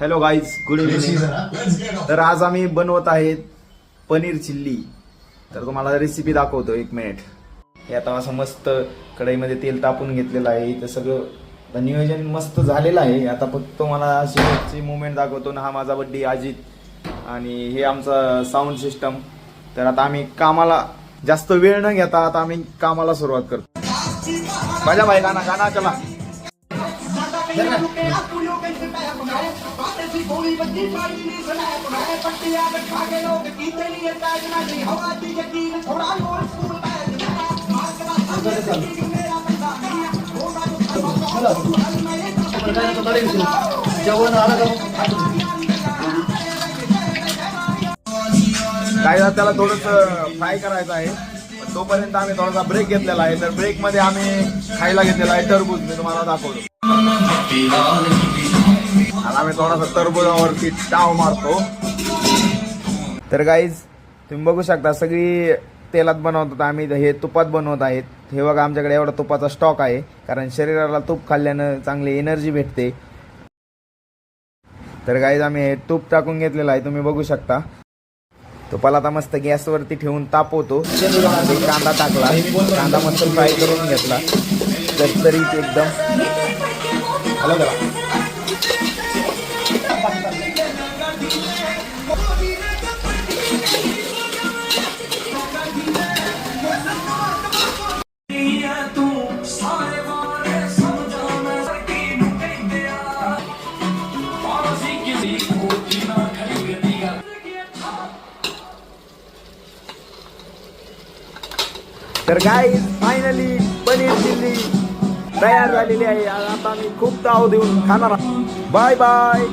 Hello guys, good evening. तर आज आम्ही बनवत आहेत पनीर चिल्ली. तर तुम्हाला रेसिपी दाखवतो, 1 मिनिट. हे आता असं मस्त कढईमध्ये तेल तापून घेतलेलं आहे. इथं सगळं नियोजन मस्त झालेलं आहे. आता फक्त मला शेवटची मुवमेंट दाखवतो ना. हा माझा बड्डी अजित आणि हे आमचा साऊंड सिस्टम. तर आता आम्ही कामाला जास्त वेळ न घेता आता आम्ही कामाला सुरुवात करतो. माझ्या भाई गाणं गाणं चला. काय त्याला थोडस फ्राय करायचं आहे. तोपर्यंत आम्ही थोडासा ब्रेक घेतलेला आहे. तर ब्रेक मध्ये आम्ही खायला घेतलेला आहे टरबूज. मी तुम्हाला दाखवतो. आणि आम्ही थोडासा टरबूजावरती टाव मारतो. तर गाईज, तुम्ही बघू शकता सगळी तेलात बनवतात. आम्ही हे तुपात बनवत आहेत. हे बघा, आमच्याकडे एवढा तुपाचा स्टॉक आहे, कारण शरीराला तूप खाल्ल्यानं चांगली एनर्जी भेटते. तर गाईज, आम्ही हे तूप टाकून घेतलेलं आहे, तुम्ही बघू शकता. तुपाला आता मस्त गॅसवरती ठेवून तापवतो. कांदा टाकला, कांदा मस्त फ्राय करून घेतला. तरतरीत एकदम. तर गाईज, फायनली पनीर चिल्ली तयार झालेली आहे. आता आम्ही खूप ताव देऊन खाणार. Bye bye.